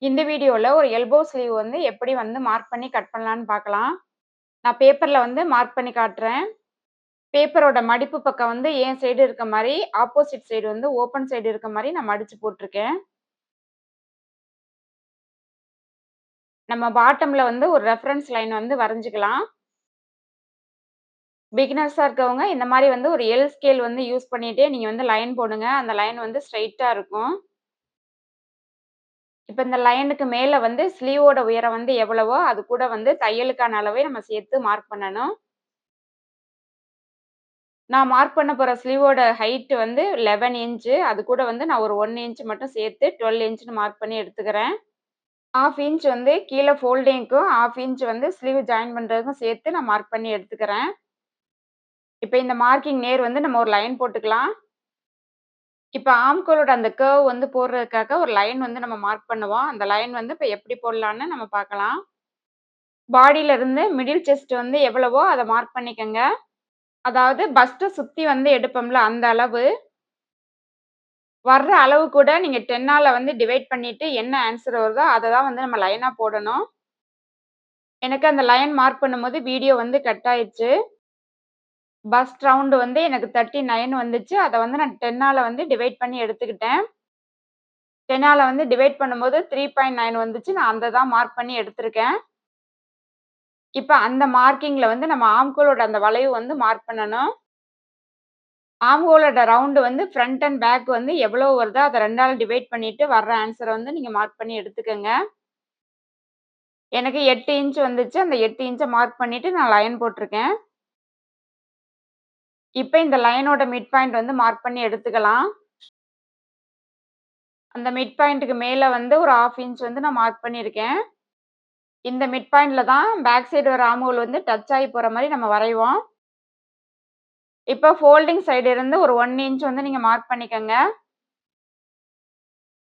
இந்த வீடியோல ஒரு எல்போ ஸ்லீவ் வந்து எப்படி வந்து மார்க் பண்ணி கட் பண்ணலான்னு பார்க்கலாம். நான் பேப்பர்ல வந்து மார்க் பண்ணி காட்டுறேன். பேப்பரோட மடிப்பு பக்கம் வந்து என் சைடு இருக்க மாரி, ஆப்போசிட் சைடு வந்து ஓப்பன் சைடு இருக்க மாரி நான் மடிச்சு போட்டுருக்கேன். நம்ம பாட்டம்ல வந்து ஒரு ரெஃபரன்ஸ் லைன் வந்து வரைஞ்சுக்கலாம். பிகினர்ஸா இருக்கவங்க இந்த மாரி வந்து ஒரு எல் ஸ்கேல் வந்து யூஸ் பண்ணிட்டே நீங்க வந்து லைன் போடுங்க. அந்த லைன் வந்து ஸ்ட்ரெய்ட்டா இருக்கும். இப்ப இந்த லைனுக்கு மேல வந்து ஸ்லீவோட உயரம் வந்து எவ்வளவோ, அது கூட வந்து தையலுக்கான அளவை நம்ம சேர்த்து மார்க் பண்ணணும். நான் மார்க் பண்ண போற ஸ்லீவோட ஹைட் வந்து 11 இன்ச்சு. அது கூட வந்து நான் ஒரு 1 இன்ச் மட்டும் சேர்த்து 12 இன்ச்ன்னு மார்க் பண்ணி எடுத்துக்கிறேன். 1/2 இன்ச் வந்து கீழ ஃபோல்டிங்க்கும், 1/2 இன்ச் வந்து ஸ்லீவ் ஜாயின் பண்றதுக்கும் சேர்த்து நான் மார்க் பண்ணி எடுத்துக்கிறேன். இப்ப இந்த மார்க்கிங் நேர் வந்து நம்ம ஒரு லைன் போட்டுக்கலாம். இப்ப ஆம்கோலோட அந்த கர்வ் வந்து போடுறதுக்காக ஒரு லைன் வந்து நம்ம மார்க் பண்ணுவோம். அந்த லைன் வந்து இப்ப எப்படி போடலான்னு நம்ம பார்க்கலாம். பாடியில இருந்து மிடில் செஸ்ட் வந்து எவ்வளவோ அத மார்க் பண்ணிக்கங்க. அதாவது பஸ்ட்ட சுத்தி வந்து எடுப்போம்ல அந்த அளவு. வர்ற அளவு கூட நீங்க 10ஆல வந்து டிவைட் பண்ணிட்டு என்ன ஆன்ஸர் வருதோ அத தான் வந்து நம்ம லைனா போடணும். எனக்கு அந்த லைன் மார்க் பண்ணும்போது வீடியோ வந்து கட் ஆயிடுச்சு. பஸ்ட் ரவுண்ட் வந்து எனக்கு 39 வந்துச்சு. அத வந்து நான் 10ஆல வந்து டிவைட் பண்ணி எடுத்துக்கிட்டேன். 10ஆல வந்து டிவைட் பண்ணும்போது 3.9 வந்துச்சு. நான் அந்த தான் மார்க் பண்ணி எடுத்திருக்கேன். இப்ப அந்த மார்க்கிங்ல வந்து நம்ம ஆம்கோலோட அந்த வளைவு வந்து மார்க் பண்ணணும். ஆம்ஹோலோட ரவுண்ட் வந்து ஃப்ரண்ட் அண்ட் பேக் வந்து எவ்வளோ வருதோ அத 2ஆல டிவைட் பண்ணிட்டு வர்ற ஆன்ஸர வந்து நீங்க மார்க் பண்ணி எடுத்துக்கங்க. எனக்கு 8 இன்ச் வந்துச்சு. அந்த 8 இன்ச்ச மார்க் பண்ணிட்டு நான் லைன் போட்டுருக்கேன். இப்ப இந்த லைனோட மிட் பாயிண்ட் வந்து மார்க் பண்ணி எடுத்துக்கலாம். அந்த மிட் பாயிண்ட்க்கு மேல வந்து ஒரு 1/2 இன்ச் வந்து நான் மார்க் பண்ணியிருக்கேன். இந்த மிட் பாயிண்ட்ல தான் பேக் சைடு வர ஆர்ம் ஹோல் வந்து டச் ஆகி போற மாரி நம்ம வரைவோம். இப்ப ஃபோல்டிங் சைடு இருந்து ஒரு 1 இன்ச் வந்து நீங்க மார்க் பண்ணிக்கங்க.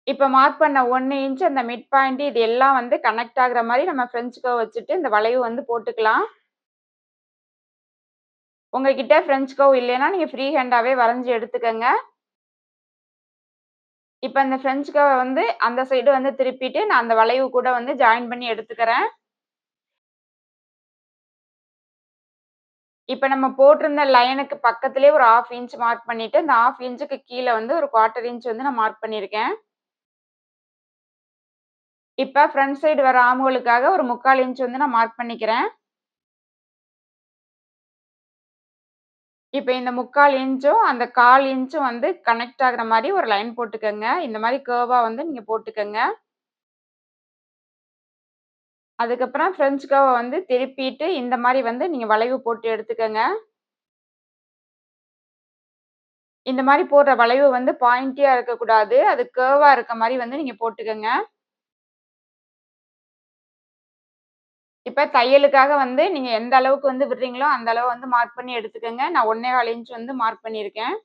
இப்ப மார்க் பண்ண 1 இன்ச் அந்த மிட் பாயிண்ட் இது எல்லாம் வந்து கனெக்ட் ஆகுற மாரி நம்ம ஃப்ரெஞ்ச் கர்வ் வச்சுட்டு இந்த வளைவு வந்து போட்டுக்கலாம். உங்ககிட்ட ஃப்ரெஞ்ச் கர்வ் இல்லைன்னா நீங்க ஃப்ரீ ஹேண்டாவே வரைஞ்சு எடுத்துக்கங்க. இப்ப இந்த ஃப்ரெஞ்ச் கர்வ வந்து அந்த சைடு வந்து திருப்பிட்டு நான் அந்த வளைவு கூட வந்து ஜாயின் பண்ணி எடுத்துக்கிறேன். இப்ப நம்ம போட்டிருந்த லைனுக்கு பக்கத்திலேயே ஒரு 1/2 இன்ச் மார்க் பண்ணிட்டு, அந்த 1/2 இன்ச்சுக்கு கீழ வந்து ஒரு 1/4 இன்ச் வந்து நான் மார்க் பண்ணியிருக்கேன். இப்ப ஃப்ரண்ட் சைடு வர ஆர்ம் ஹோலுக்காக ஒரு 3/4 இன்ச் வந்து நான் மார்க் பண்ணிக்கிறேன். இப்ப இந்த 3/4 இன்ச்சும், அந்த 1/4 இன்ச்சும் வந்து கனெக்ட் ஆகுற மாரி ஒரு லைன் போட்டுக்கங்க. இந்த மாரி கர்வா வந்து நீங்க போட்டுக்கங்க. அதுக்கப்புறம் ஃப்ரெஞ்ச் கர்வ வந்து திருப்பிட்டு, இந்த மாரி வந்து நீங்க வளைவு போட்டு எடுத்துக்கங்க. இந்த மாரி போடுற வளைவு வந்து பாயிண்டியா இருக்கக்கூடாது. அது கர்வா இருக்க மாரி வந்து நீங்க போட்டுக்கங்க. இப்ப தையலுக்காக வந்து நீங்க எந்த அளவுக்கு வந்து விடுறீங்களோ, அந்த அளவு வந்து மார்க் பண்ணி எடுத்துக்கங்க. நான் 1 1/4 இன்ச் வந்து மார்க் பண்ணியிருக்கேன்.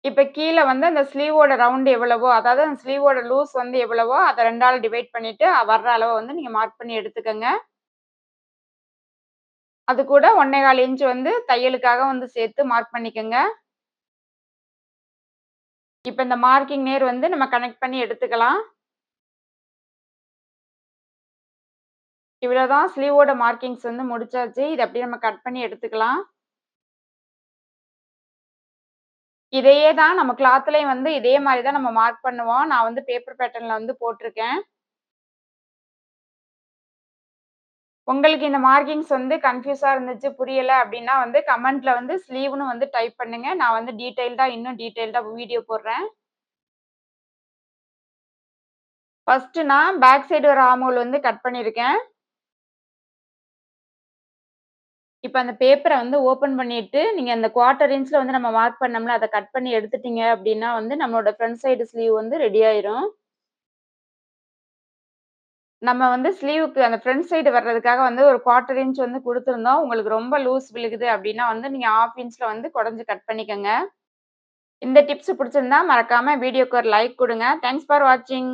இப்ப கீழ வந்து அந்த ஸ்லீவோட ரவுண்ட் எவ்வளவோ, அதாவது அந்த ஸ்லீவோட லூஸ் வந்து எவ்வளவோ, அத 2ஆல டிவைட் பண்ணிட்டு வர்ற அளவ வந்து நீங்க மார்க் பண்ணி எடுத்துக்கங்க. அது கூட 1 1/4 இன்ச் வந்து தையலுக்காக வந்து சேர்த்து மார்க் பண்ணிக்கங்க. இப்ப இந்த மார்க்கிங் நேர் வந்து நம்ம கனெக்ட் பண்ணி எடுத்துக்கலாம். இவ்வளவுதான் ஸ்லீவோட மார்க்கிங்ஸ் வந்து முடிச்சாச்சு. இத அப்படியே நம்ம கட் பண்ணி எடுத்துக்கலாம். இதையே தான் நம்ம கிளாத்லயும் வந்து இதே மாரி தான் நம்ம மார்க் பண்ணுவோம். நான் வந்து பேப்பர் பேட்டர்ன்ல வந்து போட்டிருக்கேன். உங்களுக்கு இந்த மார்க்கிங்ஸ் வந்து கன்ஃப்யூஸா இருந்துச்சு, புரியல அப்படின்னா வந்து கமெண்ட்ல வந்து ஸ்லீவ்ன்னு வந்து டைப் பண்ணுங்க. நான் வந்து இன்னும் டீட்டெயில்டா வீடியோ போடுறேன். ஃபர்ஸ்ட் நான் பேக் சைடு வர ஆர்ம் ஹோல் வந்து கட் பண்ணியிருக்கேன். இப்ப அந்த பேப்பர வந்து ஓப்பன் பண்ணிட்டு, நீங்க அந்த 1/4 இன்ச்ல வந்து நம்ம மார்க் பண்ணோம்ல, அத கட் பண்ணி எடுத்துட்டீங்க அப்படின்னா வந்து நம்மளோட ஃப்ரண்ட் சைடு ஸ்லீவ் வந்து ரெடி ஆயிரும். நம்ம வந்து ஸ்லீவுக்கு அந்த ஃப்ரண்ட் சைடு வர்றதுக்காக வந்து ஒரு 1/4 இன்ச் வந்து குடுத்திருந்தோம். உங்களுக்கு ரொம்ப லூஸ் விழுகுது அப்படின்னா வந்து நீங்க 1/2 இன்ச்ல வந்து குடஞ்சு கட் பண்ணிக்கங்க. இந்த டிப்ஸ் புடிச்சிருந்தா மறக்காம வீடியோக்கு ஒரு லைக் குடுங்க. தேங்க்ஸ் ஃபார் வாட்சிங்.